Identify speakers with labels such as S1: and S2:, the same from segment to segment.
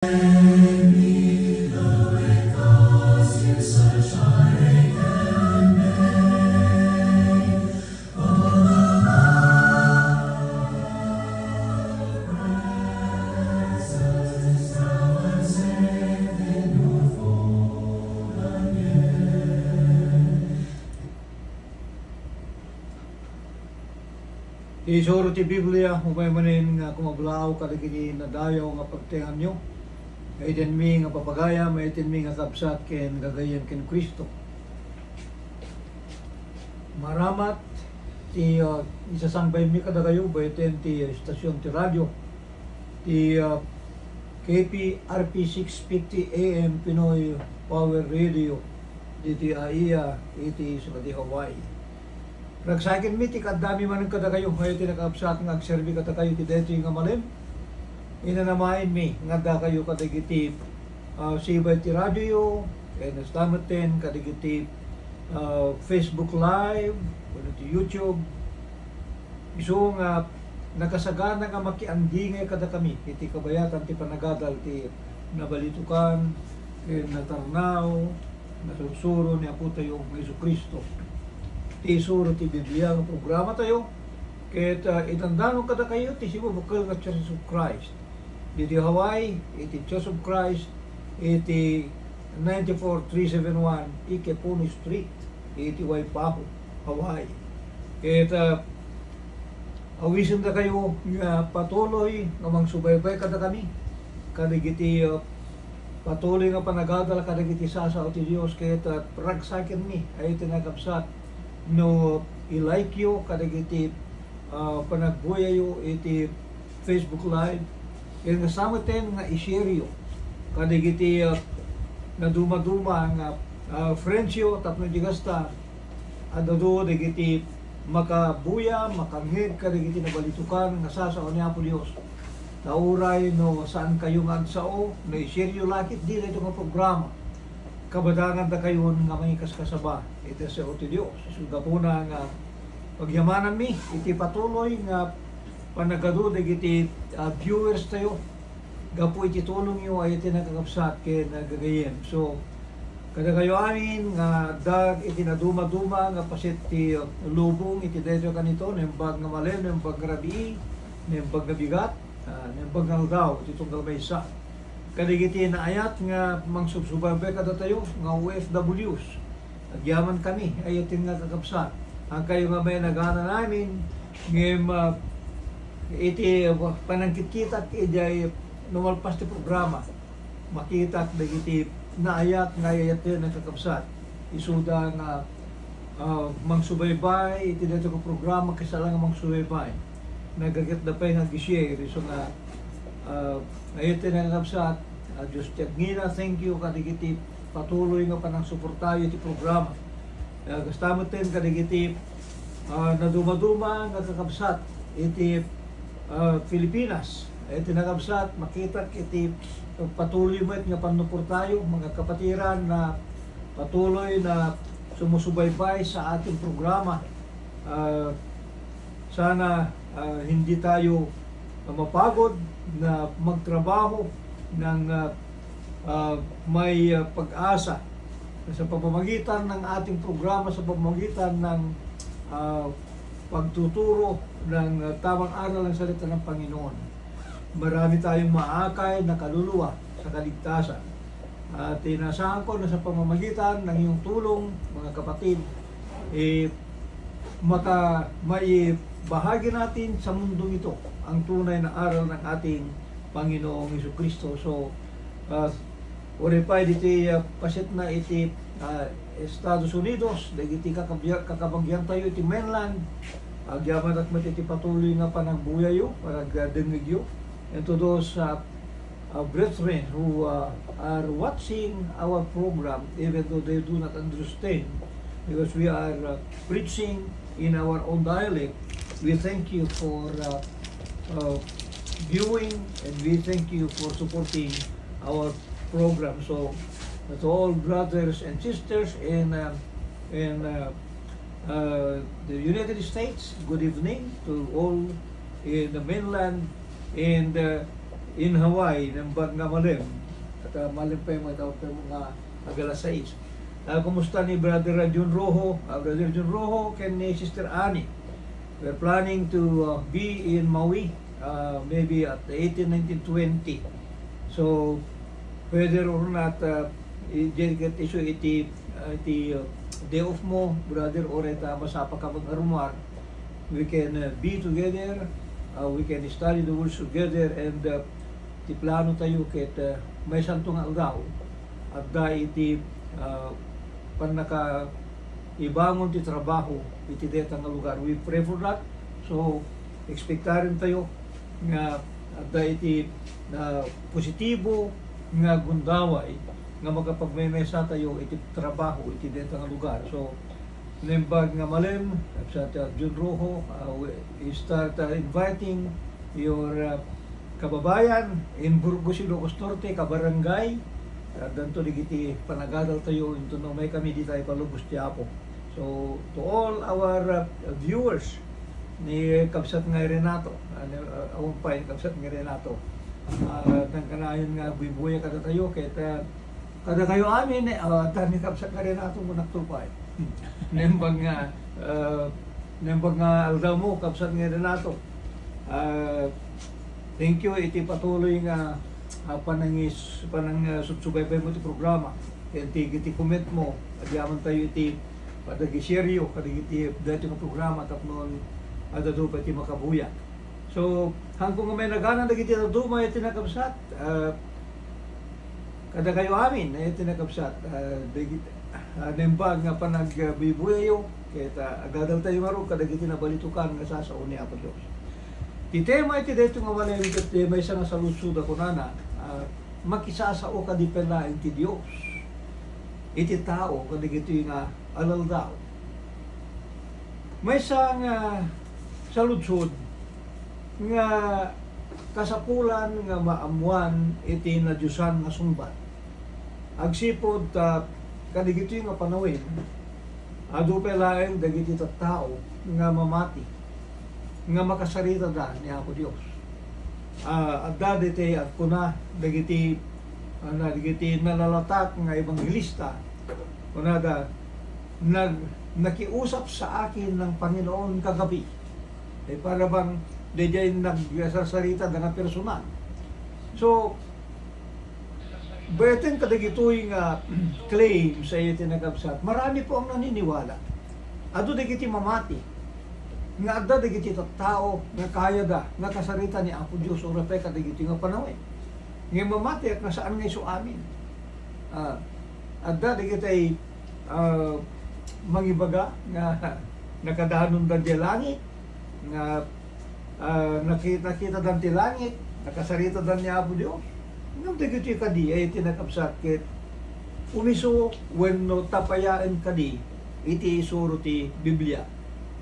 S1: Isuro ti Biblia, umay manin nga kumablaaw kaligini na dayaw nga pagtingan nyo. Maitin mi nga papagaya, maitin mi nga kapsat ken gagayan ken Kristo. Maramat ti isasangbay mi kadagayo, baitin ti istasyon ti radyo. Ti KPRP 650 AM Pinoy Power Radio. Diti AIA, iti sa Hawaii. Ragsakin mi, ti kadami man ang kadagayo, ngayon ti nakaapsat nga agservi katakayo ti dito nga malim. Inanamain mi, nga da kayo kadigiti sibay ti radyo, kaya nastamatin kadigiti Facebook Live, ti YouTube. Iso nga nakasagana nga makiandingay kada kami, iti kabayatan ti panagadal ti nabalitukan, natarnaw, nasursuro ni Apo tayo ng Yesu Kristo. Ti isuro ti Biblia ng programa tayo, kahit itandanon kada kayo, ti sibo bukal nga Church of Christ. Dito Hawaii, iti Church of Christ, iti 94371 Ike Puno Street, iti Waipahu, Hawaii. Kahit awisin na kayo patuloy namang subaybay kada kami, kadigiti patuloy nga panagadal kadigiti sasa o ti Diyos, kahit ragsakin mi, ay tinagapsat, no i-like yo kadagiti panagbuya yo iti Facebook Live yung kasama ten nga i-share yo kadagiti na duma-duma nga friends yo tapno digasta adado dagiti makabuya makanghed kadagiti nabalitukan nga sasao ni Apo Dios nauray no saan kayo nga sao na i-share yo lakit di ito nga programa kabadangan da kayo nga may kaskasaba iti sa o ti Diyos suga po na nga pagyamanan mi iti patuloy nga panagado iti viewers tayo gapo iti tulong nyo ay iti nakakapsat kaya nagagayem so kada kayo amin nga dag iti naduma-duma nga pasit ti lubong iti dito kanito nembag nga malen nembag nga rabi nembag nga bigat nembag nga daw iti tunggal may isa kadigiti na ayat nga mangsubsubabay kada tayo nga OFWs agyaman kami ayatin nga kakapsat ang kayo nga may nagana namin ngem iti panangkit-kitak iti numalpas ti programa makitak dagiti na ayat nga ayatin nga kakapsat isuda nga mangsubaybay iti dito ko programa kasala nga mangsubaybay nagagit na pa nga gishare so nga ayatin nga kakapsat Diyos tiyagngina thank you kadigiti patuloy nga panang suportayo iti programa. Gastamotin kadigiti na duma-duma nga kakabsat iti Pilipinas. Iti nakabsat makita iti patuloy mo nga panuportayo mga kapatiran na patuloy na sumusubaybay sa ating programa. Sana hindi tayo mapagod na magtrabaho ng may pag-asa sa pamamagitan ng ating programa, sa pamamagitan ng pagtuturo ng tamang aral ng salita ng Panginoon. Marami tayong maakay na kaluluwa sa kaligtasan. At inasahan ko na sa pamamagitan ng iyong tulong, mga kapatid, may bahagi natin sa mundong ito ang tunay na aral ng ating Panginoong Yesu Kristo. So, oripay diti pasit na iti Estados Unidos, dagiti kakabagyan tayo iti mainland, agyaman at matiti patuloy nga panagbuyayo, panagdengigyo, and to those brethren who are watching our program, even though they do not understand, because we are preaching in our own dialect, we thank you for viewing, and we thank you for supporting our program. So to all brothers and sisters in the United States, good evening to all in the mainland and in Hawaii nembag nga malim at malim pa yung mga tawag pa yung mga agalas 6. Kumusta ni Brother Jun Rojo? Brother Jun Rojo ken ni Sister Annie. We're planning to be in Maui maybe at 18, 19, 20. So whether or not i-get issue iti day off mo, brother, or masapa ka mag-arumar, we can be together, we can study the words together, and ti plano tayo ket may santo nga aldaw at dahil iti panaka ibangon ti trabaho iti deta nga lugar. We pray for that. So ekspektarin tayo nga at dahil iti positibo nga gundaway nga magapagmemesa tayo iti trabaho iti deta nga lugar. So nembag nga malim sa Jun Rojo, we start inviting your kababayan in Burgos, Ilocos Norte, kabarangay. Danto digiti panagadal tayo into no may kami di tayo palubos ti Apo. So to all our viewers ni Kabsat nga Renato, awang pa yung Kabsat nga Renato, nang kanayon nga buhay kada tayo kahit kada kayo amin tani Kabsat nga Renato mo naktupay. Nembag nga aldaw mo Kabsat nga Renato. Thank you iti patuloy nga panang subsubaybay mo iti programa. Iti comment mo, adyaman tayo iti padagiseryo, kadigiti dati ng programa tapnon adado pa iti makabuya. So, hanggang nga may naganan dagiti adado mo iti nakabsat, kada kayo amin iti nakabsat, nembag nga panagbibuyayo, kaya agadal tayo maro, kadagiti nabalitukan nga sasaon ni Apo Diyos. Ti tema iti dito nga malayang iti may isa nga salusud ako nana, makisasao ka di pala iti Diyos. Iti tao, kadigiti nga alaldaw. May isa nga salusud nga kasapulan nga maamuan iti na Diyosan nga sumbat. Agsipod kadigiti nga panawin, adu pelaeng dagiti tattao nga mamati nga makasarita da ni Apo Dios. At dadete at kuna dagiti nalalatak nga ebanghelista kuna da nakiusap sa akin ng Panginoon kagabi. Para bang DJ nagsasarita da nga personal. So beten kadagitoy nga claim sa iyo tinagabsat. Marami po ang naniniwala. Adu dagiti mamati nga adda dagiti tao nga kaya da nga kasarita ni Apo Dios o repeka dagiti nga panawin. Nga mamati at nasaan nga iso amin. Adda dagiti mangibaga nga nakadahanon dan di langit nga nakita dan ti langit nakasarita dan ni Apo Dios. Ngam dagiti kadi ay tinakabsat ket umiso wenno tapayaan kadi iti isuro ti Biblia.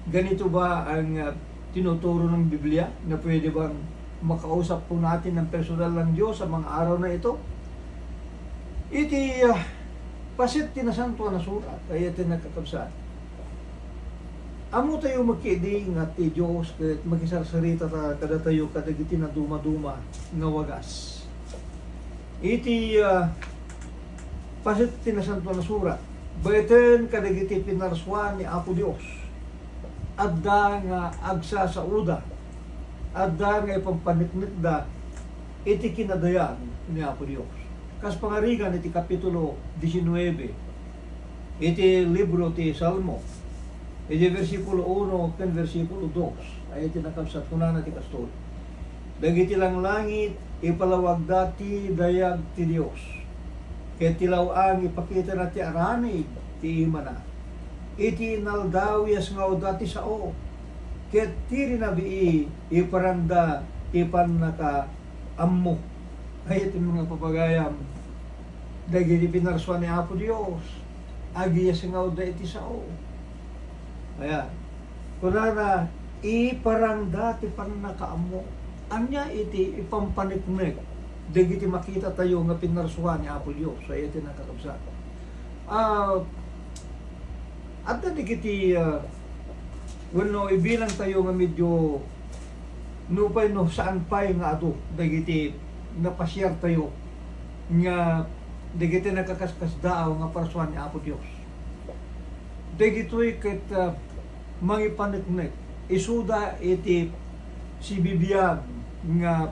S1: Ganito ba ang tinuturo ng Biblia na pwede bang makausap po natin ng personal ng Diyos sa mga araw na ito? Iti pasit tinasanto na surat ay iti nakakabsat. Amo tayo magkidig nga ti Diyos kahit magisarsarita kada tayo kadagiti na duma-duma nga wagas. Iti pasit tinasanto na surat. Beten kadagiti pinarswan ni Apo Dios. Adda nga agsa sa uda, adda nga ipampanitnit da iti kinadayan ni Apo Dios. Kas pangarigan iti kapitulo 19 iti libro ti Salmo iti versikulo 1 ken versikulo 2 ay iti nakabsat kunana ti kastol. Dagiti lang langit ipalawag dati dayag ti Dios. Ket tilaw ang ipakita na ti aramid ti imana. Iti naldawyas nga o dati sao. Ket tiri na bii iparanda ipan naka ammo. Ay iti mga papagayam. Dagiti pinarswa ni Apo Dios. Agiyas nga o dati sao. Ayan. Kunana iparanda ti pan naka ammo. Anya iti ipampanitnek. Dagiti makita tayo nga pinarswa ni Apo Dios. Ay iti nakakabsat. At digiti wenno ibilang tayo nga medyo nupay no saan pay nga ato dagiti napasyar tayo nga digiti nakakaskas daaw nga parsuan ni Apo Dios. Digito'y ket mangipaneknek isuda iti si bibiyag nga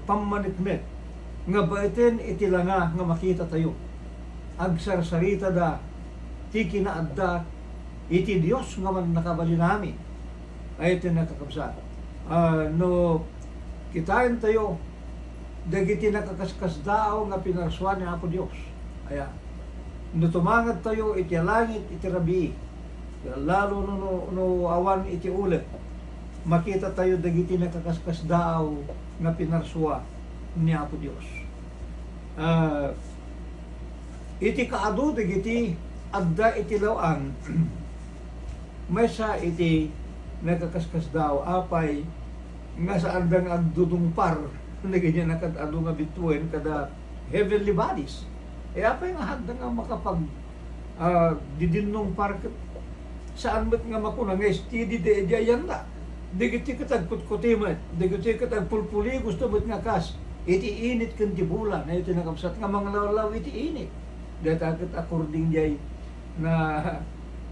S1: pammaniknek nga baiten iti langa nga makita tayo agsarsarita da ti kinaadda iti Dios nga man nakabali nami ay iti nakakabsa no kitain tayo dagiti nakakaskas daaw nga pinarsuan ni Apo Dios. Aya no tumangad tayo iti langit iti rabii lalo no awan iti ulit makita tayo dagiti nakakaskas daaw nga pinarsua ni Apo Dios. Iti kaadu dagiti adda iti lawan may sa iti nakakaskas daaw apay nga sa andang agdudungpar na ganyan nakadado nga bituin kada heavenly bodies. E apay nga hadda nga makapag didinong parket saan ba't nga makunang STD de diyan na digiti katagkutkutimat digiti katagpulpuli gusto ba't nga kas iti init kanti bulan na iti nakapsat nga mga lawlaw iti init datakit according jay na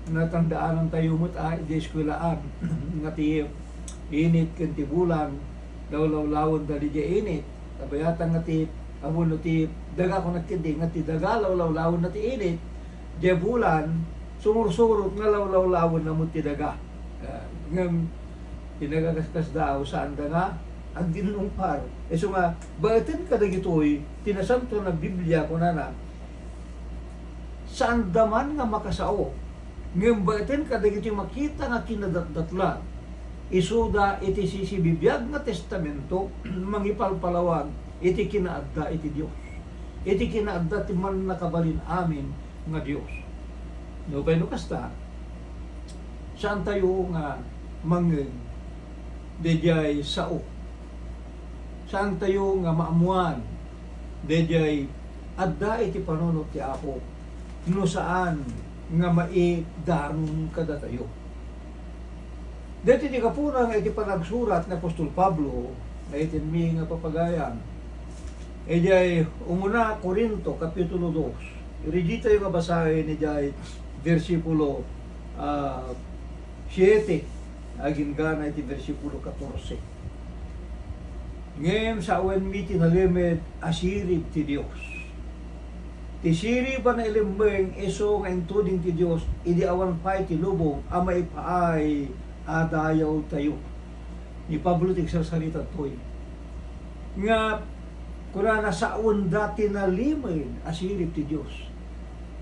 S1: natandaan ng tayo mo't di eskwelaan nga ti init kanti bulan lawlaw-lawon dali jay init kabayatan nga ti amun ti daga ko nagkindi nga ti daga lawlaw-lawon na ti init jay bulan sumursurot nga lawlaw-lawon na mo ti daga nga tinagakaskas daw saan da nga ang dinumpar so nga batin ka dagitoy tinasanto na Biblia kunana saan daman nga makasao ngayon batin ka dagitoy makita nga kinadatdatla isuda iti sisibibiyag nga testamento mangipalpalawag iti kinaadda iti Dios iti kinaadda ti man nakabalin amin nga Dios no kay no kasta saan tayo nga mangeng dejay sao saan tayo nga maamuan dejay adda iti panunot ti Apo no saan nga maidarong kada tayo. Dito ti kapuna nga iti panagsurat na Apostol Pablo na itinmi nga papagayan ejay umuna Korinto kapitulo 2 iridita yung basahin ni jay versikulo 7 aging gana iti versikulo 14. Ngayon sa awen mi tinalimed asirib ti Dios. Ti sirib na ilimbeng iso nga intuding ti Dios idi awan pay ti lubong amay paay adayaw tayo. Ni Pablo ti salita toy. Nga kunana sa awen dati nalimed asirib ti Dios.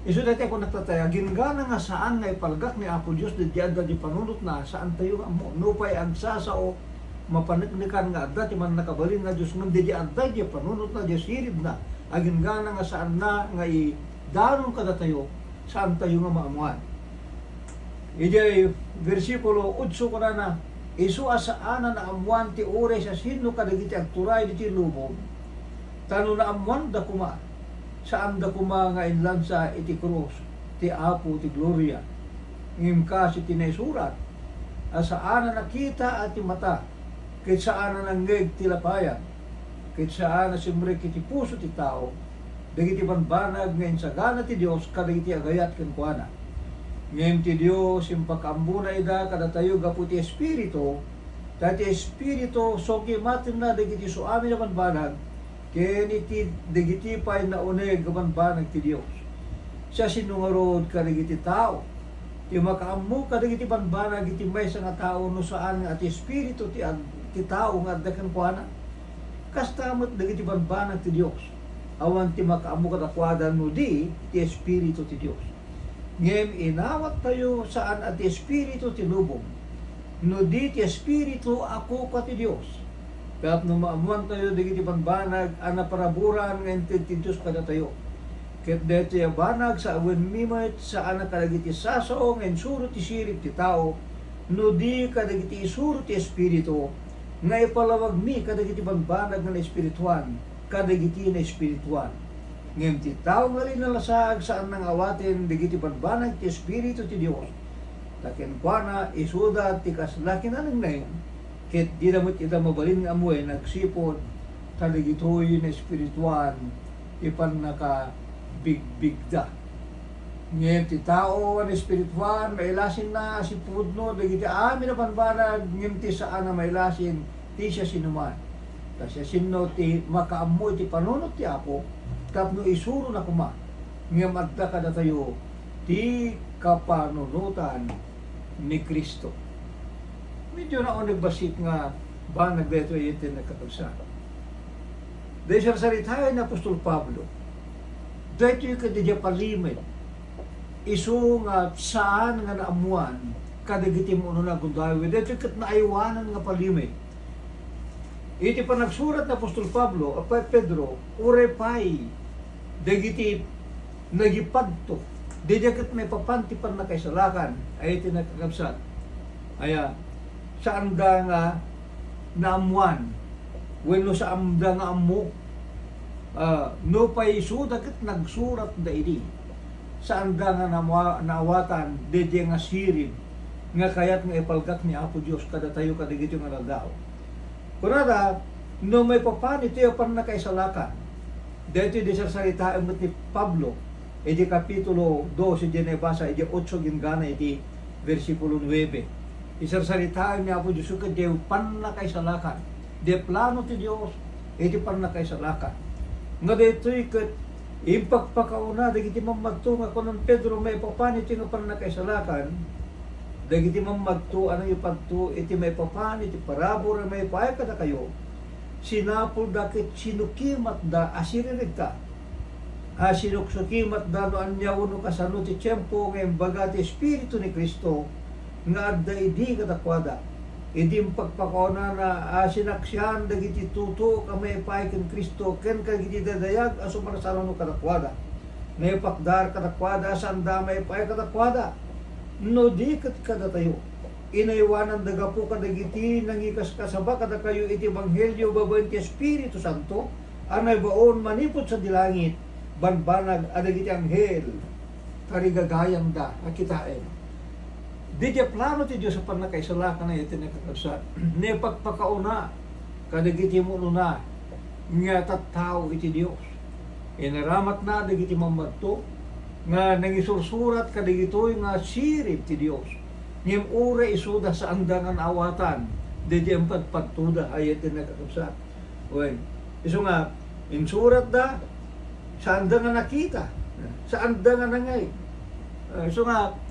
S1: Iso dati ako nagtataya, gingana nga saan nga ipalgak ni Apo Diyos di adda di panunot na saan tayo nga mo. Nupay agsasao, mapaniknikan nga adda, di man nakabalin nga Diyos nga di adda di panunot na, di sirib na. Agingana nga saan na nga idanong kada tayo, saan tayo nga maamuan. Ijay, versikulo 8 ko na, iso asaan na amuan ti ure sa sino kadagiti agturay di ti lubong, tano na amuan da kuma, saan da kuma nga inlansa iti krus ti Apo ti Gloria ngim kasi tinaysurat asaan na nakita at ti mata kit saan na nanggeg ti lapayan kit saan na simrek iti puso ti tao dagiti banbanag ngayon sa gana ti Dios kadagiti agayat ken kuana ngim ti Dios impakambuna ida kada tayo gapu ti espiritu dati espiritu sogi matin na dagiti suami na banbanag ken iti dagiti pay na uneg banbanag ti Dios siya sinungarod kadagiti tao ti makaammo kadagiti banbanag iti maysa nga tao no saan nga ati espiritu ti tao nga adda ken kuana kastamot dagiti banbanag ti Dios awan ti makaammo kadakwada no di ti espiritu ti Dios ngem inawat tayo saan ati espiritu ti lubong no di ti espiritu ako ka ti Dios. Kaya't nung maamuan tayo, digiti banbanag, anaparaburan ng entitidos kada tayo. Kaya't dito yung banag sa awen mimit, sa anak kadagiti sasaong, en suro ti sirip ti tao, no di kadagiti isuro ti espiritu, nga ipalawag mi kadagiti banbanag na espirituan, kadagiti na espirituan. Ngayon ti tao nga rin nalasag, saan nang awatin, digiti banbanag ti espiritu ti Diyos. Takin kwa na, isuda ti kaslaki na nang ngayon, kit di namot ita mabalin nga amoy nagsipon taligitoy na espirituan ipan naka bigbigda. Ngayon ti tao na espirituan mailasin na si pudno dagiti amin na panbanag ngayon ti saan na mailasin ti siya sinuman. Kasi sino ti makaamoy ti panunot ti Apo tapno isuro na kuma ngayon magda kada tayo ti kapanunutan ni Kristo. Medyo na ako nagbasit nga ba nagbeto itin na katagsa. Dahil sa salitayan na Apostol Pablo, dahil yung kadidya palimit, iso nga saan nga naamuan, kadagiti mo na gundawi, dahil yung katnaiwanan nga palimit. Iti pa nagsurat na Apostol Pablo, apay Pedro, urepay, dagiti nagipadto, didyakat may papantipan na kaisalakan, ay iti nakakabsat. Aya, saan da nga naamuan, wenno sa amda nga ammo, no pa'y sudakat nagsurat da idi, sa anda nga naawatan, dedye nga sirib, nga kayat nga ipalgat ni Apo Diyos, kada tayo kadigit yung aladaw. Kunada, no may papanit, ito pan na kaisalakan, dito di sa salita ni Pablo, edi kapitulo 2, edi nabasa, edi 8, gingana, edi versikulo 9. Isang salita ni Apo Diyos, edi pan na kaisalakan, de plano ti Diyos, iti pan na kaisalakan. Nga dito'y kat impagpakauna, dagiti mamadto nga kunan Pedro may papanit nga pan na kaisalakan, dagiti mamadto, ano yung pagto, iti may papanit, iti parabora may paay kada kayo, sinapol dakit sinukimat da, asirinig ka, sinuksukimat da no anyaw no kasano ti tiyempo ngayon baga ti Espiritu ni Kristo, nga adda idi kadakwada, idim pagpakauna na sinaksyan dagiti tuto kamay pay ken Kristo ken kagiti dadayag aso manasano no kadakwada may pakdar kadakwada sanda may pay kadakwada no di ket kada tayo inaywanan daga po kadagiti nangikas kasaba kada kayo iti ebanghelyo babaen ti Espiritu Santo anay baon manipot sa dilangit banbanag adagiti anghel karigagayam da akitain. Di di plano ti Diyos sa panakaisalakan na iti nakakabsat. Ne pagpakauna, kadagiti mo na, nga tattao iti Diyos. Inaramat na, dagiti mamadto, nga nangisursurat kadagitoy nga sirip ti Diyos. Ngem ura isuda sa andangan awatan, di di ang pagpagtuda ay iti nakakabsat. Well, iso nga, insurat da, sa andangan nakita, sa andangan nangay. Iso nga,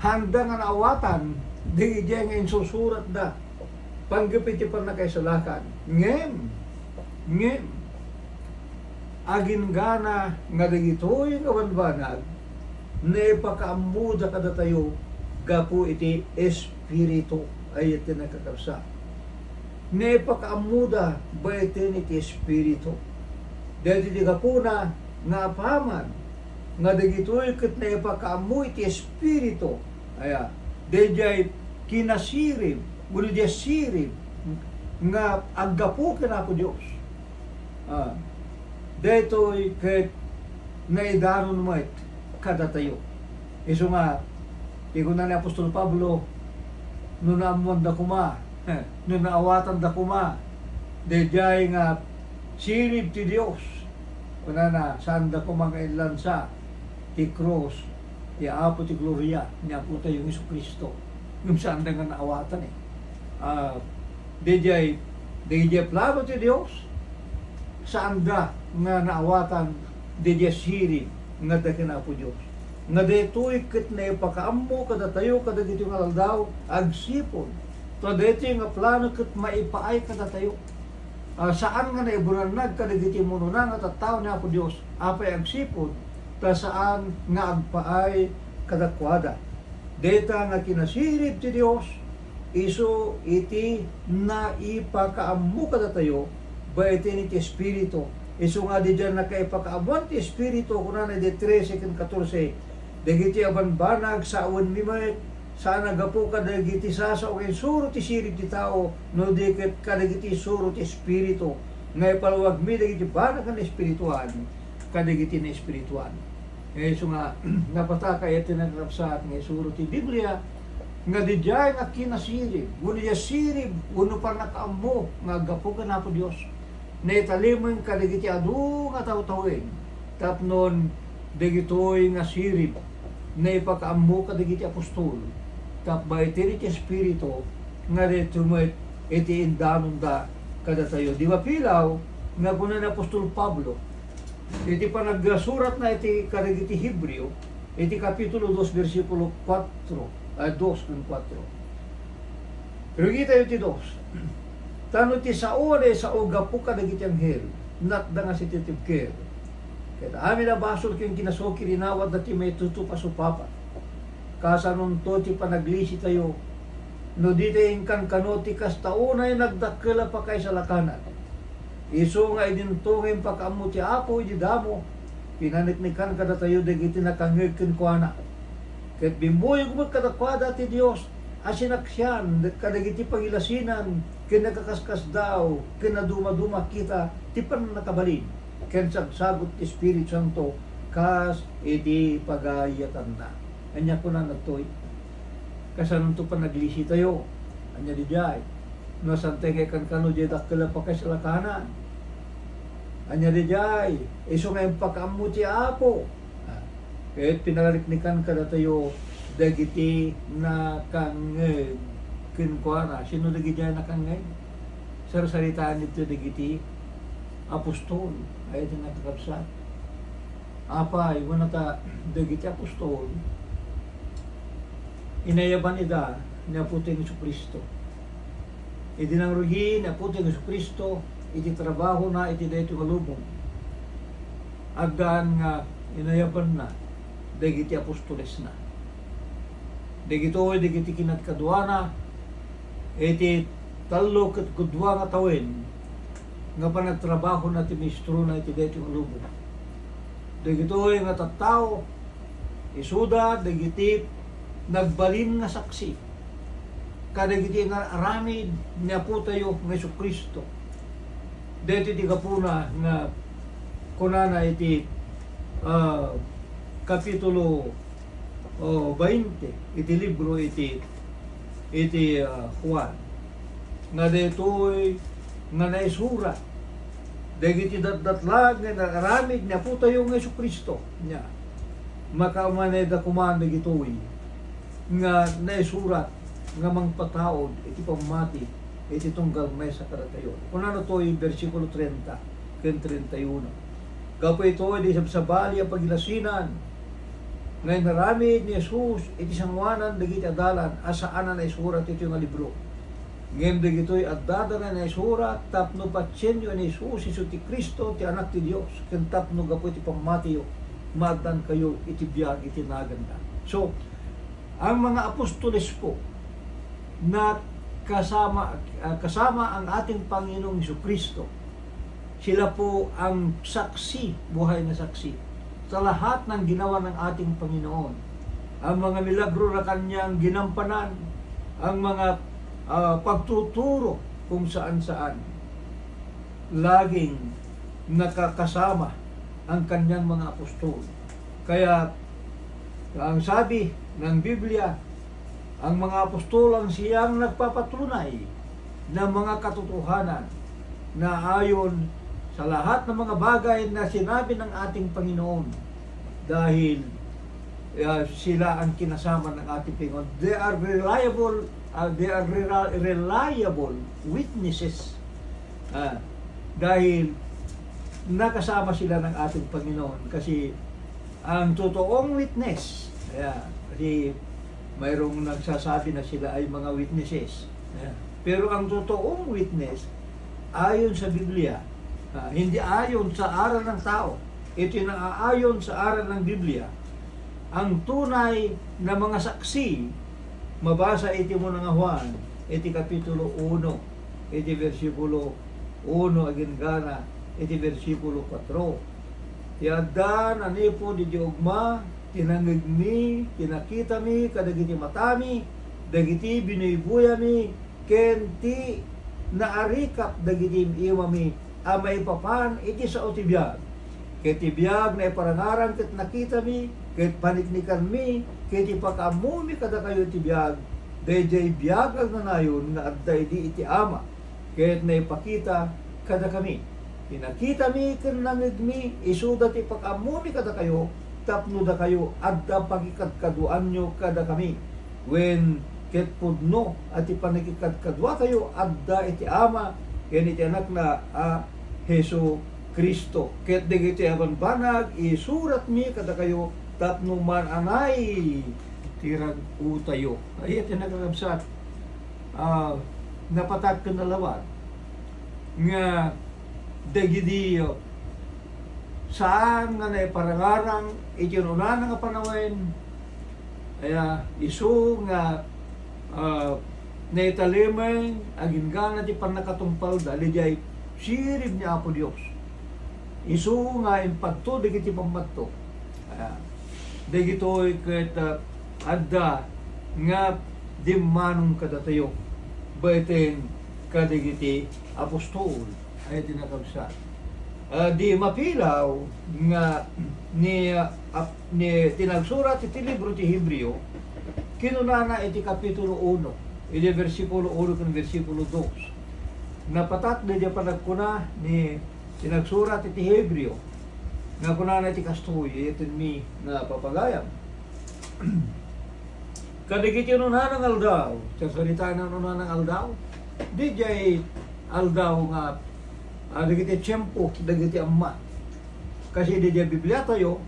S1: handa nga naawatan, di diya nga insusurat da, panggapiti pa na kaisalakan. Ngem, agin gana nga dagitoy nga wanbanag, na ipakaamuda kada tayo, gapu iti Espiritu, ay iti nakakabsa. Na ipakaamuda, ba iti Espiritu. Dahil iti gapuna, nga apaman, nga dagitoy ket na ipakaamu iti Espiritu, aya, dayjay kinasirib, ulo diya sirib, nga aggapo kina ko Diyos. Daytoy ket naidaron mo it kada tayo. Iso nga, ikaw na ni Apostol Pablo, no naamuan da kuma, no naawatan da kuma, dayjay nga sirib ti Diyos. Una na, saan da kumangailansa, ti cross, ti Apo ti Gloria, ni Apo tayo yung Jesucristo. Yung saan da nga naawatan eh. Dayjay plano ti Diyos, saan da nga naawatan, dayjay siri, nga da kinapo Diyos. Nga daytoy ket na ipakaammo kada tayo, kada dito nga aldaw, agsipon. To daytoy nga plano ket maipaay kada tayo. Saan nga naiburanag kada dito muno na nga tattao ni Apo Diyos, apay agsipon, ta saan nga agpaay kadakwada. Deta nga kinasirib ti Dios, iso iti na ipakaammo kada tayo, ba iti ni ti Espiritu. Iso nga di dyan na kaipakaamuan ti Espiritu, kuna na di 13 ken 14, dagiti abanbanag sa awan mimet, sana gapo kadagiti sasa o suro ti sirib ti tao, no di kadagiti suro ti Espiritu, nga ipalawag mi dagiti banag na espirituan, kadagiti na espirituan. So nga, napataka ito na narapsat nga suro ti Biblia, nga di dyan nga kinasirib, uno ya sirib, uno pa nakaammo, nga gapo ka na po Diyos. na italimang kadagiti adu nga taw-tawin tapnon dagitoy nga sirip na ipakaammo kadagiti apostol tap ba iti espiritu nga retumet iti indanon da kada tayo di ba pilaw nga kunan ni Apostol Pablo iti panagsurat na iti kadagiti Hebreo iti kapitulo 2 versikulo 4 2 kung 4 pero kita iti 2 tano ti sao gapu kadagiti anghel natda nga si titibker kaya amin na basol kyung kinasoki rinawad dati may tutupa-supapa kasanon to ti panaglisi tayo no dito yung kankanoti kas taunay nagdakila pa kay sa lakanan iso nga idintungin pa kamo ti apo di damo pinaniknikan kada tayo dagiti nakangeg ken kuana ket bimbuyog mo kadakwada ti Dios asinaksyan kadagiti pagilasinan ken nakakaskas daw ken naduma-duma kita ti panakabalin ken sagsagot ti Espiritu Santo kas iti pagayatan na anya ko na nagtoy kasanon to panaglisi tayo anya di jay no sante kay kan kano di dakkel pa kay sa lakanan anya di jay iso nga pagkamu ti apo ket pinariknikan kada tayo dagiti na kangeg kinkuana sino dagiti na kangeg sarsaritaan nito dagiti apostol ay iti nakakabsat apay wala ta dagiti apostol inayaban ida ni Aputing Jesucristo. Iti nang rugi ni Aputing Jesucristo, iti trabaho na iti dayto kalubong. Agdan nga inayaban na, dagiti apostoles na. Dagiti kinatkaduana, iti talo ket kudwa nga tawen, nga panagtrabaho na ti ministro na iti dayto kalubong. Dagiti nga tattao, isuda, dagiti nagbalin nga saksi kadagiti nga aramid niya po tayo ng Jesucristo dito ti kapuna nga kunana iti kapitulo 20 iti libro iti Juan nga dito'y nga naisura dagiti datdatlag nga aramid niya po tayo ng Jesucristo niya makamanay da kumanda gito'y nga naisurat nga mangpataod iti pamati iti tunggal mesa kada tayo. Kung ano to yung versikulo 30 ken 31. Kapo ito di sabsabali ang pagilasinan ngayon narami ni Jesus iti sangwanan dagiti adalan asaan na naisurat ito yung libro. Ngayon dagito'y adadala na naisurat tapno patsenyo ni Jesus iso ti Kristo ti anak ti Dios ken tapno gapo iti pamati madan kayo iti biyag iti naganda. So ang mga apostoles po na kasama ang ating Panginoong Jesucristo, sila po ang saksi, buhay na saksi sa lahat ng ginawa ng ating Panginoon. Ang mga milagro na kanyang ginampanan, ang mga pagtuturo kung saan-saan, laging nakakasama ang kanyang mga apostol. Kaya ang sabi ng Biblia, ang mga apostol ang siyang nagpapatunay ng mga katotohanan na ayon sa lahat ng mga bagay na sinabi ng ating Panginoon dahil sila ang kinasama ng ating Panginoon. They are reliable witnesses dahil nakasama sila ng ating Panginoon kasi ang totoong witness kasi mayroong nagsasabi na sila ay mga witnesses. Pero ang totoong witness, ayon sa Biblia, hindi ayon sa aral ng tao. Ito yung naaayon sa aral ng Biblia. Ang tunay na mga saksi, mabasa iti mo nga Juan, iti kapitulo 1, iti versikulo 1, agin gana, iti versikulo 4. Tiagdan, anipo, di diogma, tinangig mi, tinakita mi, kadagiti matami, dagiti binibuya mi, kenti naarikap dagiti iwa mi, amay papan iti sa otibiyag. Ket tibiyag na iparangaran ket nakita mi, ket paniknikan mi, ket ipakamu mi kada kayo tibiyag, dayjay biyag ang nanayon nga adday di iti ama, ket na ipakita kada kami. pinakita mi ken nangid mi isuda ti pakamuni kada kayo tapno da kayo adda pagikadkaduan nyo kada kami when ket pudno at ipanagikadkadwa kayo adda iti ama ken iti anak na Hesu Kristo ket dagiti aban banag isurat mi kada kayo tapno man anay tirag utayo ay iti nagkakabsat napatak ken nalawat nga dagidi saan nga naiparangarang iti una nga panawen aya isu nga naitalimay aging gana ti panakatumpal dali jay sirib ni Apo Dios isu nga impagto dagiti pammatto dagitoy ket adda nga dimmanong kadatayo baiten kadagiti apostol ay tinakabsa di mapilaw nga ni tinagsurat iti libro ti Hebreo kinunana iti kapitulo 1 iti versikulo 1 ken versikulo 2 napatat di panagkuna ni tinagsurat iti Hebreo nga kunana iti kastoy iti mi na papagayam kadagiti nunana ng aldaw sa salita ng nunana ng aldaw di jay aldaw nga dagiti tiyempo, dagiti amma. Kasi di diya Biblia tayo,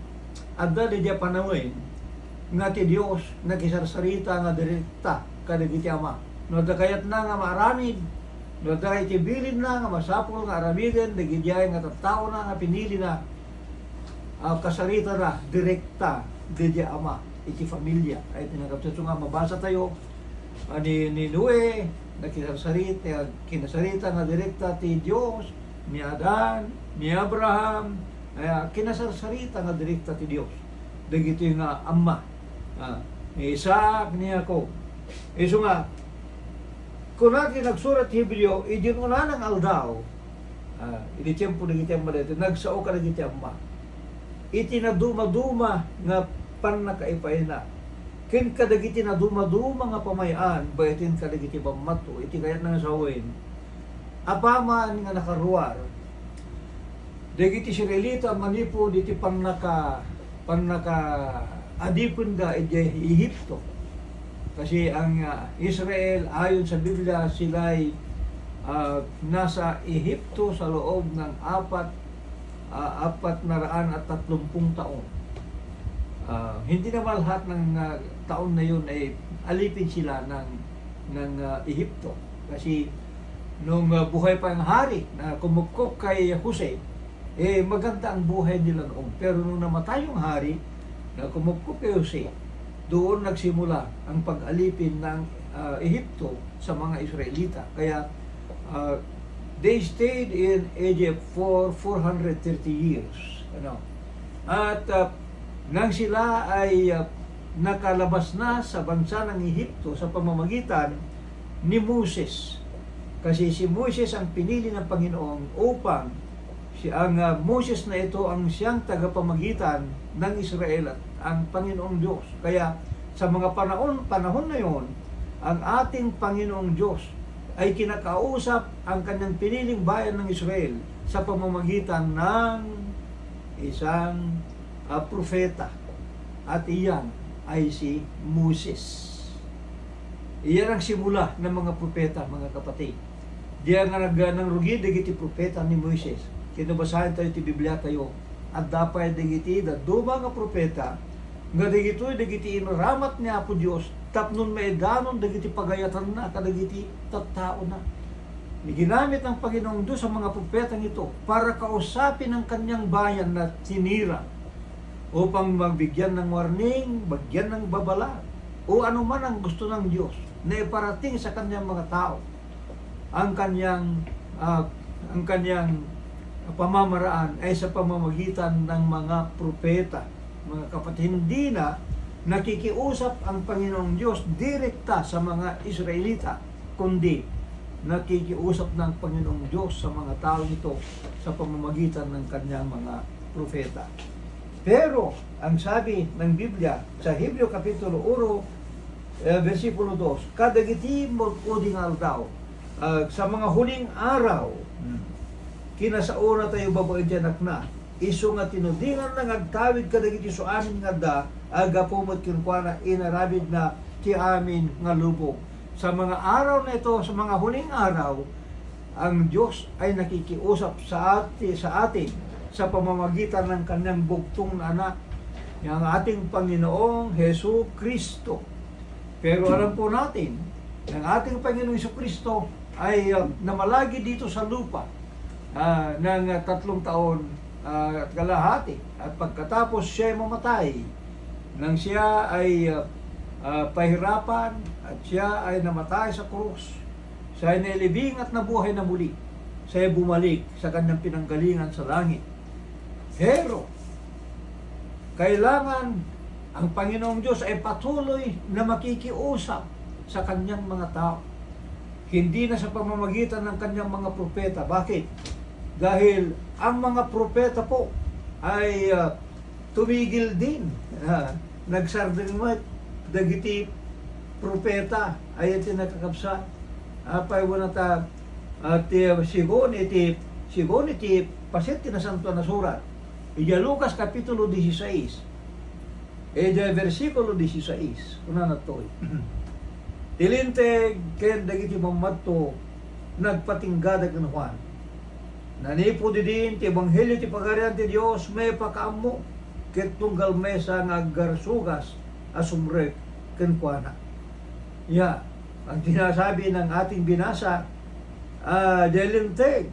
S1: adda di diya panawin, nga ti Diyos nakisarsarita nga direkta kadagiti ama. No da kayat na nga maaramid, no da iti bilin na nga masapol nga aramiden, dagiti diya nga tattao na nga pinili na kasarita na direkta di diya ama, iti familia. Ay tinagapsa nga mabasa tayo, ni Noe, nakisarsarita, kinasarita nga direkta ti Diyos, ni Adan, ni Abraham, kinasarsarita nga direkta ti Dios. Dagiti nga amma, ni Isaac, ni Jacob. Isu nga, kung natin nagsurat Hebreo, idinuna ng aldaw, idi tiyempo dagiti amma dito, nagsao ka dagiti amma. Iti na duma-duma nga panakaipay na. Ken kadagiti na duma-duma nga pamayan, bayatin kadagiti pamato, iti kayat nga sawin, apaman nga nakaruar dagiti Israelita manipo diti panaka adipon da iti Ehipto kasi ang Israel ayon sa Biblia sila'y nasa Ehipto sa loob ng 430 taon. Hindi naman lahat ng taon na yun ay alipin sila ng Ehipto kasi nung buhay pa ang hari na kumukop kay Jose, maganda ang buhay nila noon. Pero nung namatay yung hari na kumukop kay Jose, doon nagsimula ang pag-alipin ng Ehipto sa mga Israelita. Kaya they stayed in Egypt for 430 years. At nang sila ay nakalabas na sa bansa ng Ehipto sa pamamagitan ni Moses. Kasi si Moses ang pinili ng Panginoon upang ang Moses na ito ang siyang tagapamagitan ng Israel at ang Panginoong Diyos. Kaya sa mga panahon na yon, ang ating Panginoong Diyos ay kinakausap ang kanyang piniling bayan ng Israel sa pamamagitan ng isang propeta. At iyan ay si Moses. Iyan ang simula ng mga propeta, mga kapatid. Diyan nga nang rugi dagiti propeta ni Moises. Kinabasahan tayo ti Biblia tayo. At dapat dagiti duma nga propeta nga dagiti inaramat ni Apo Dios tapnon maidanon dagiti pagayatan na kadagiti tattao na. Ginamit ng Panginoong Diyos sa mga propetang ito para kausapin ang kanyang bayan na sinira upang magbigyan ng warning, bagyan ng babala o anuman ang gusto ng Diyos na iparating sa kanyang mga tao. Ang kanyang pamamaraan ay sa pamamagitan ng mga propeta. Mga kapatid, hindi na nakikiusap ang Panginoong Diyos direkta sa mga Israelita, kundi nakikiusap ng Panginoong Diyos sa mga tao ito sa pamamagitan ng kanyang mga propeta. Pero, ang sabi ng Biblia sa Hebreo Kapitulo 1, versikulo 2, kadagiti mo uding aldaw, sa mga huling araw, kinasauna tayo babae dyan na, iso nga tinudingan na ngagtawid ka dagiti so amin nga da, aga pumot kinkwana, inarabid na ti amin nga lubog. Sa mga araw na ito, sa mga huling araw, ang Diyos ay nakikiusap sa atin sa pamamagitan ng kanyang bugtong na anak, yung ating Panginoong Hesu Kristo. Pero alam po natin, ang ating Panginoong Hesu Kristo ay namalagi dito sa lupa ng 3 taon at kalahati. At pagkatapos siya ay mamatay, nang siya ay pahirapan at siya ay namatay sa krus, siya ay nailibing at nabuhay na muli. Siya ay bumalik sa kanyang pinanggalingan sa langit. Pero, kailangan ang Panginoong Diyos ay patuloy na makikiusap sa kanyang mga tao. Hindi na sa pamamagitan ng kanyang mga propeta. Bakit? Dahil ang mga propeta po ay tumigil din. Nagsardinmat, dagiti propeta ay iti nakakabsa. Apay wala ta sigon iti pasit tinasanto na surat. Ija Lucas Kapitulo 16. Ija versikulo 16. Una na to. Tilinteg ken dagiti mamadto nagpatinggada ken Juan. Nanipo din ti ebanghelyo ti pagarian ti Dios may pakaammo ket tunggal mesa nga aggarsugas asumrek ken kuana. Ya, ang tinasabi ng ating binasa delinteg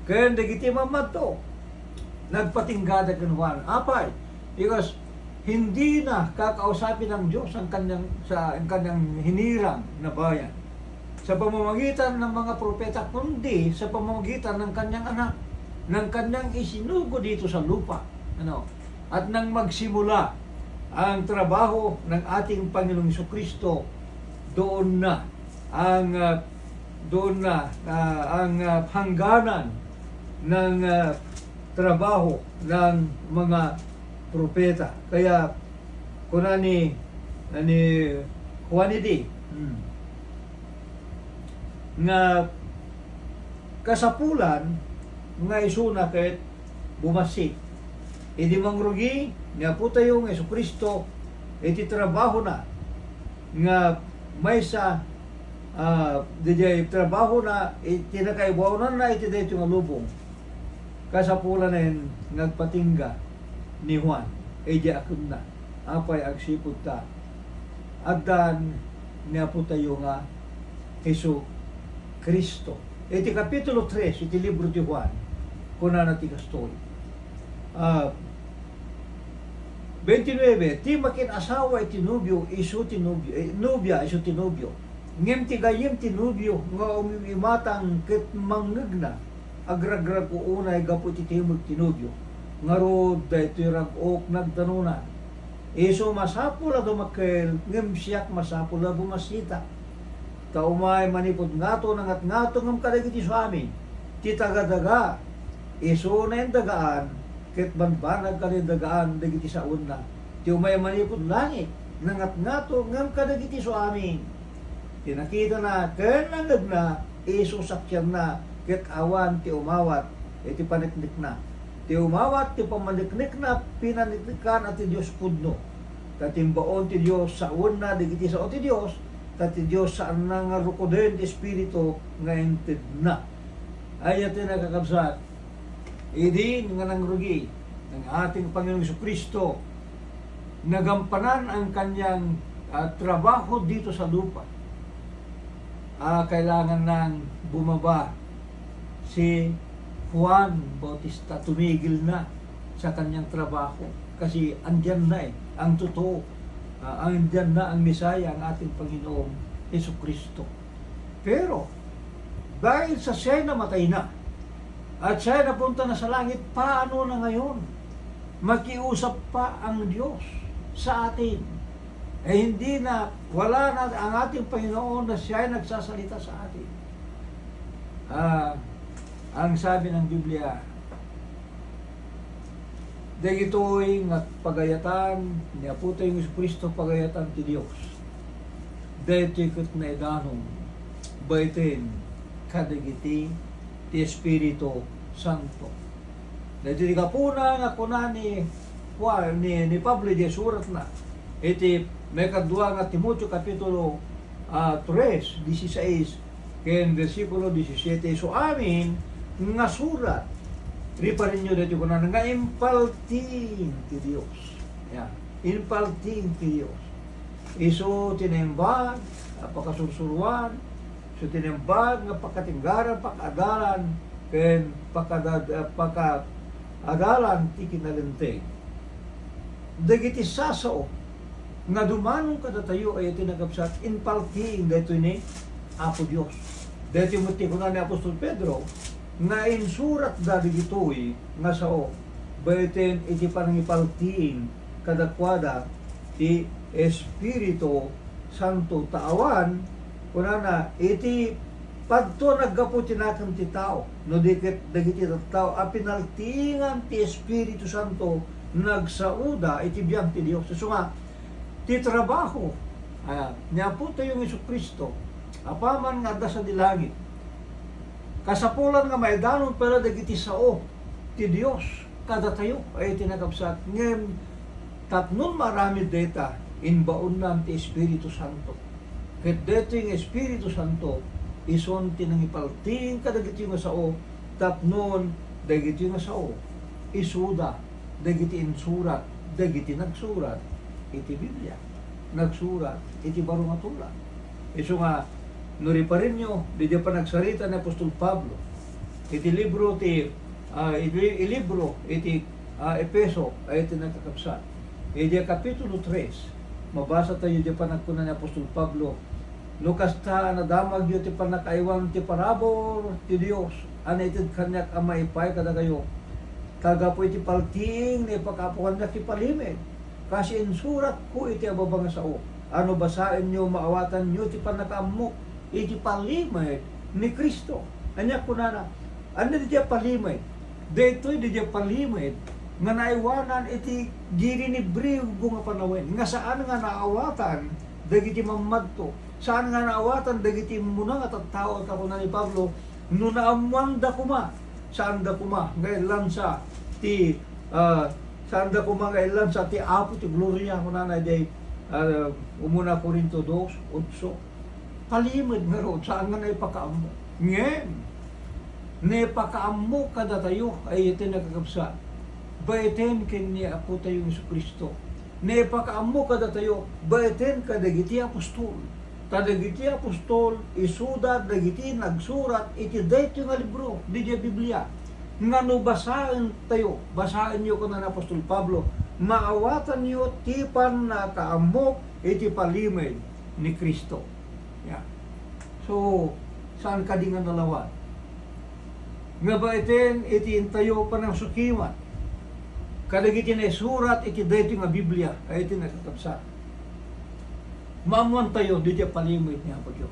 S1: ken dagiti mamadto nagpatinggada ken Juan. Apay, because hindi na kakausapin ng Diyos ang kanyang hinirang na bayan sa pamamagitan ng mga propeta, kundi sa pamamagitan ng kanyang anak, ng kanyang isinugo dito sa lupa. At nang magsimula ang trabaho ng ating Panginoong Jesucristo, doon na ang hangganan ng trabaho ng mga propeta. Kaya kuna ni Juan nga kasapulan nga isuna ket bumasi. Idi mangrugi nga po tayo ng Jesucristo iti trabaho na nga may sa DJ trabaho na itinakaibawanan na iti dito nga lubong. Kasapulan na yun nagpatingga ni Juan, eja akun na, apay agsipod ta. Adan niya po tayo nga Hesu Kristo. Iti Kapitulo 3, iti libro ti Juan, kuna na ti kastoy. 29, ti makin asawa iti nubyo, isu ti nubyo, nubya isu ti nubyo. Ngem ti gayem ti nubyo, nga umimatang ket manggagna, agragrag ko unay gapu ti timog ti nubyo. Ngarod daytoy rag-ok nagtanunan. Iso masapula dumakel, ngem siyak masapula bumasita. Kaumay manipod ngato nangat ngato ngem kadagiti suamin. Ti tagadaga, iso na yung dagaan, ket banbanag ka dagaan dagiti saun na. Ti umay manipod langit, nangat ngato ngem kadagiti suamin. Tinakita na, ken nangag na, iso sakyan na, ket awan ti umawat, iti paniknik na. Ti umawat, ti pamaniknik na, pinaniknikan at ti Diyos pudno. Tatimbaon ti Diyos sa una, digiti sa o ti Diyos, tati Diyos saan na nga rukoden ti Espiritu nga ented na. Ayat ti nakakabsat, idi nga nangrugi ng ating Panginoong Jesucristo, nagampanan ang kanyang trabaho dito sa lupa. Kailangan nang bumaba si Juan Bautista, tumigil na sa kanyang trabaho kasi andyan na ang totoo, andyan na ang Mesaya, ang ating Panginoong Jesucristo. Pero dahil sa siya namatay na at siya napunta na sa langit, paano na ngayon makiusap pa ang Diyos sa atin? Hindi na, wala na ang ating Panginoon na siya nagsasalita sa atin. Ang sabi ng Biblia, dagitoy nga pagayatan niya po tayo ng Jesucristo, pagayatan ti Dios. Daytoy ket na idanong baitin kadagiti ti Espiritu Santo. Dahil di kapuna nga kuna ni Pablo di surat na iti may kadua nga Timoteo kapitulo 3, 16 ken versikulo 17. So amin nga surat riparin nyo dito kuna nga impalting ti Dios. Yeah. Impalting ti Dios. Iso tinembag pakasursuruan, so tinembag nga pakatinggaran, pakadalan ken pakadalan ti kinalinteg. Dagiti sasao nga dumanong kada tayo ay tinagapsat impalting dito ni Apo Dios. Dito mo ti kuna ni Apostol Pedro nga insurat dadi gitoy nga sao bayten iti panangipalting kadakwada ti Espiritu Santo taawan kunana iti padto naggapu tinakam ti tao no dikit dagiti tao a pinaltingan ti Espiritu Santo nagsauda iti biyang ti Dios. So nga ti trabaho niya po tayong Jesucristo apaman nga da sa dilangit kasapulan nga maidanon pero dagiti sao ti Dios kada tayo ay tinagapsat ngem tapnon marami data inbaon nan ti Espiritu Santo. Ket dito yung Espiritu Santo ison tinangipalting kadagiti nga sao tapnon dagiti nga sao isuda dagiti insurat dagiti nagsurat iti Biblia nagsurat iti baro nga tula. Iso nga nuri pa rin nyo di pa nagsarita ni Apostol Pablo iti libro ti libro iti Epeso ay iti nagkakapsat iti kapitulo 3 mabasa tayo di pa nagkuna ni Apostol Pablo Lukas ta nadamag yu ti panakaiwan ti parabor ti Dios anitid kanyak amaipay kada kayo kagapo iti palting ni pagkapukan na ti palimid kasi insurat ko iti ababang sao ano basain nyo maawatan nyo ti panakaamok iti palimid ni Kristo anyak kunana ano di palimid deto'y di palimid nga naiwanan iti giri ni Brigo nga panawin nga saan nga naawatan dagiti mamadto saan nga naawatan dagiti muna nga tattao at ako na ni Pablo no naamuan da kuma saan da kuma ngayon lansa ti saan da kuma ngayon lansa ti apo ti gloria ko na day umuna Korinto 2:8 palimid nga ro saan nga naipakaamo ngayon naipakaamo kada tayo ay iti nagkakapsa baiten ken ni Apo tayong Jesucristo. Naipakaammo kada tayo, baiten kadagiti apostol. Kadagiti apostol, isuda, dagiti nagsurat, iti dayto nga libro, di Biblia. Nga no basahin tayo, basahin niyo ko na Apostol Pablo, maawatan niyo tipan na kaamok, iti palimid ni Kristo. Yeah. So, saan ka di nga nalawan? Nga baiten, iti intayo pa ng sukiman. Kadagiti na surat iti dayto nga Biblia ay iti nakakapsat. Mamuan tayo di palimit ni Apo Dios.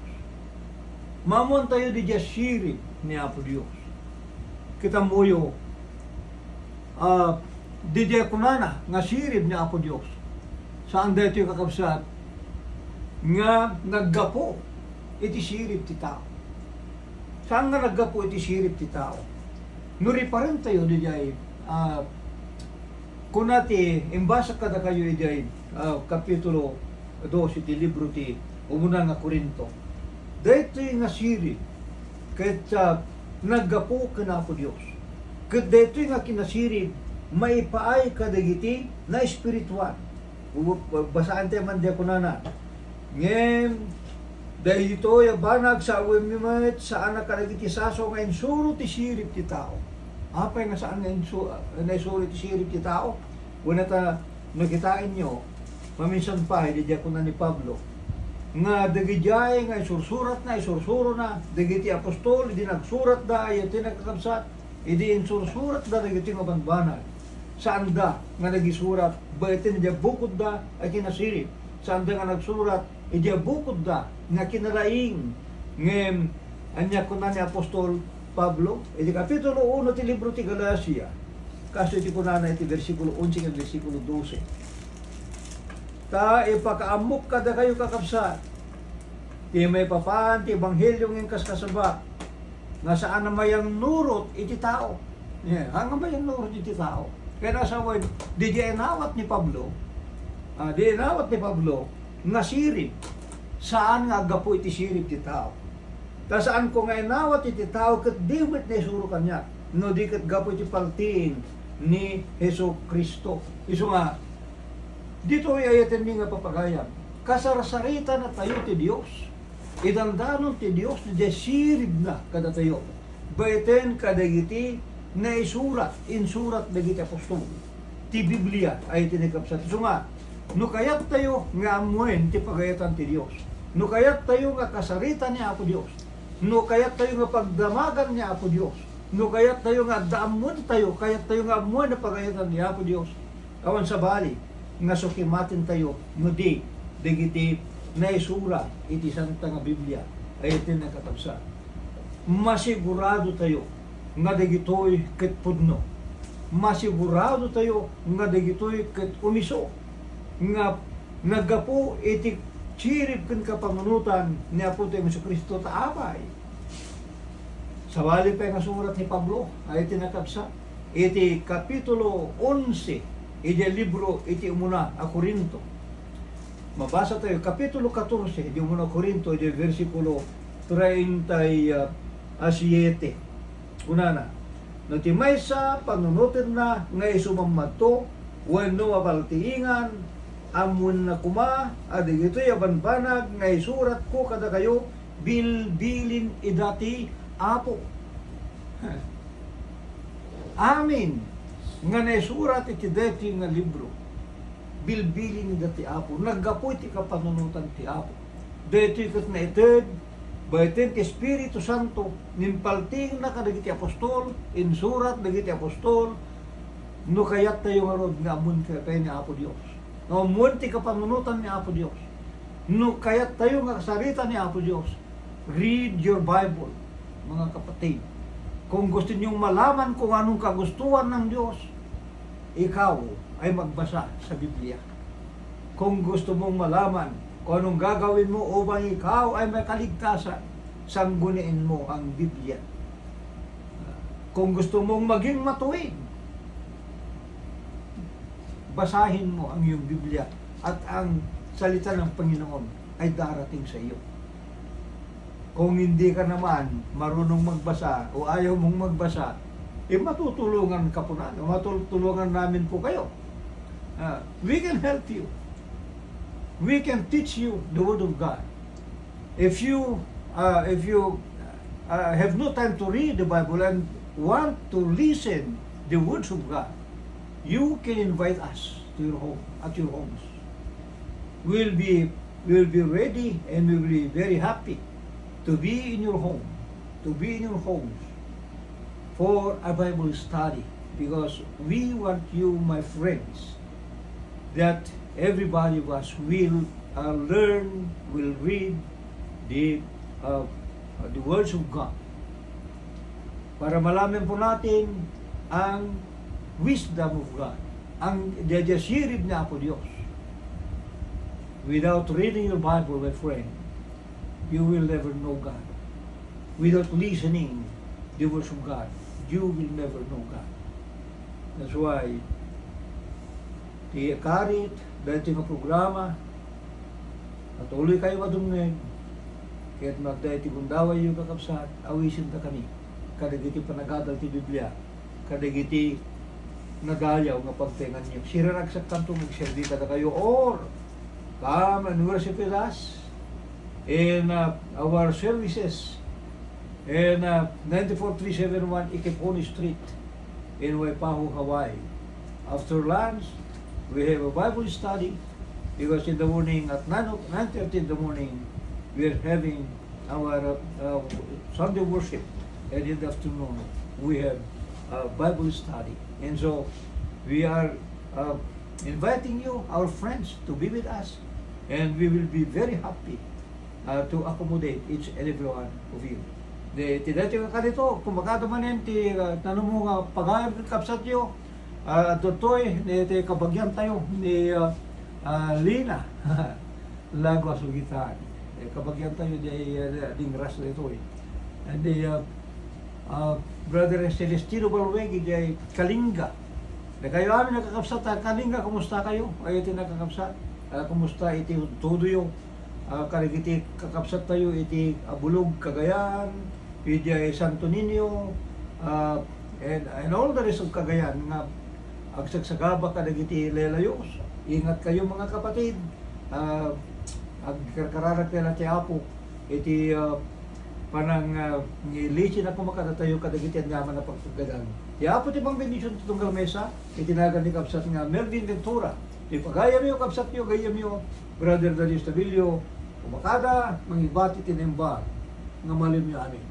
S1: Mamuan tayo di sirip ni Apo Dios. Kita moyo di kunana nga sirip ni Apo Dios. Saan dayto yung kakapsat nga naggapo iti sirip ti tao. Saan nga naggapo iti sirip ti tao? Nuri pa rin tayo di kunati imbasa kada kayo iti kapitulo 2 iti libro ti umuna nga Korinto. Dayto nga sirip ket naggapo kana Apo Dios. Ket dayto nga kinasirip maipaay kadagiti na espiritual. Basaan tayo man di kunana. Ngem dahil ito yung banag sa uwimimit saan na kadagiti saso nga insuro ti sirip ti tao. Apay nga saan na isuro ti sirip ti tao? Una ta nakitain nyo, maminsan pa, hindi ko na ni Pablo, nga dagidjay nga isursurat na, isursuro na, dagiti apostol, hindi nagsurat da, iti nagkakabsat, hindi insursurat da, dagiti nga banbanag. Saan da nga nagisurat, ba iti hindi bukod da, ay kinasirip. Saan da nga nagsurat, hindi bukod da, nga kinalaing, ngem, anya ko na ni Apostol Pablo, iti kapitulo 1 ti libro ti Galacia, kaso iti kunana iti versikulo 11 at versikulo 12. Ta ipakaamok kada kayo kakapsat, ti may papan, ti ebanghelyo ng kaskasaba, nga saan na mayang nurot iti tao. Yeah, hanga mayang nurot iti tao. Kaya nasa word, di inawat ni Pablo, nga sirip, saan nga agapo iti sirip ti tao. Ta saan ko nga inawat iti tao, kat di wit na isuro kanya, no di kat gapo iti paltiin ni Heso Kristo. Iso nga, dito ay ayatin mi nga papagayan, kasarasarita na tayo ti Diyos. Idandanon ti Diyos na di sirip na kada tayo. Baiten kadagiti na isurat, insurat dagiti apostol. Ti Biblia ay tinikapsat. So nga, no kayat tayo nga amuin ti pagayatan ti Diyos. No kayat tayo nga kasarita ni Apo Diyos. No kayat tayo nga pagdamagan ni Apo Diyos. No kayat tayo nga daamon tayo, kayat tayo nga amuin na pagayatan ni Apo Diyos. Awan sa bali, nga sukimatin tayo, no di, dagiti na isura iti santa nga Biblia ay tinakatapsat. Masigurado tayo nga dagitoy ket pudno. Masigurado tayo nga dagitoy ket umiso. Nga nagapo iti chirip ken kapangunutan ni Apo tayo Jesucristo taabay. Sawali pa nga surat ni Pablo ay tinakapsa iti kapitulo 11 iti libro iti umuna a Korinto. Mabasa tayo kapitulo 14 iti umuna a Korinto iti versikulo 37. Unana, no ti maysa panunutin na nga isumamato wenno mapaltiingan amun na kuma adi ito'y abanbanag nga isurat ko kada kayo bilbilin idati Apo. Amin nga naisurat iti deti nga libro bilbilin idati Apo. Naggapo iti kapanunutan ti Apo. Deti kat na ited baiten ti Espiritu Santo nimpalting na kadagiti apostol, insurat dagiti apostol, no kayat tayo nga rod nga amun kayo ni Apo Dios. No amun ti kapanunutan ni Apo Dios. No kayat tayo nga kasarita ni Apo Dios. Read your Bible, mga kapatid. Kung gusto niyong malaman kung anong kagustuhan ng Diyos, ikaw ay magbasa sa Biblia. Kung gusto mong malaman kung anong gagawin mo upang ikaw ay may kaligtasan, sangguniin mo ang Biblia. Kung gusto mong maging matuwid, basahin mo ang iyong Biblia at ang salita ng Panginoon ay darating sa iyo. Kung hindi ka naman marunong magbasa o ayaw mong magbasa, matutulungan ka po namin, matutulungan namin po kayo. We can help you. We can teach you the Word of God. If you have no time to read the Bible and want to listen the words of God, you can invite us to your home, at your homes. We'll be ready and we'll be very happy to be in your home, to be in your homes for a Bible study, because we want you, my friends, that everybody of us will learn, will read the words of God. Para malaman po natin ang wisdom of God, ang dadasirib na po Diyos. Without reading your Bible, my friend, you will never know God. Without listening the words of God, you will never know God. That's why ti karit dahil nga programa patuloy kayo madungeg kaya't magdahil ti bundaway yung kakapsat awisin ta kami kadagiti panagadal ti Biblia kadagiti nagayaw nga pagtengan niyo sirarag sa kanto magserdi kada kayo or come and worship with us in our services in 94371 Ikeponi Street in Waipahu, Hawaii. After lunch we have a Bible study because in the morning at 9:30 in the morning we are having our Sunday worship, and in the afternoon we have Bible study. And so we are inviting you, our friends, to be with us, and we will be very happy to accommodate each and every one of you. Tidati ka dito, kung makadamanin ti tanong mo nga pagayam kapsat yo, Totoy, iti kabagyan tayo ni Lina Lagos Ugitan. Kabagyan tayo di ras na ito eh. And Brother Celestino Balwegi jay Kalinga. Na kayo amin nakakapsat, Kalinga, kumusta kayo? Ay iti nakakapsat. Kumusta iti tuduyo? Karigiti kakapsat tayo iti Bulog, Cagayan, iti Santo Niño, and all the rest of Cagayan nga agsagsagaba kadagiti lelayos. Ingat kayo mga kapatid. Agkararag nila ti Apo iti panang nilisin ako makatatayo kadagiti ang yaman na pagpagadan. Ti Apo ti pang bendisyon tutunggal mesa itinagan ni kapsat nga Melvin Ventura. Ti pagayam yo kapsat yo gayam yo Brother Daniel Stabilio kumakada mangibati tinemba nga malim yo amin.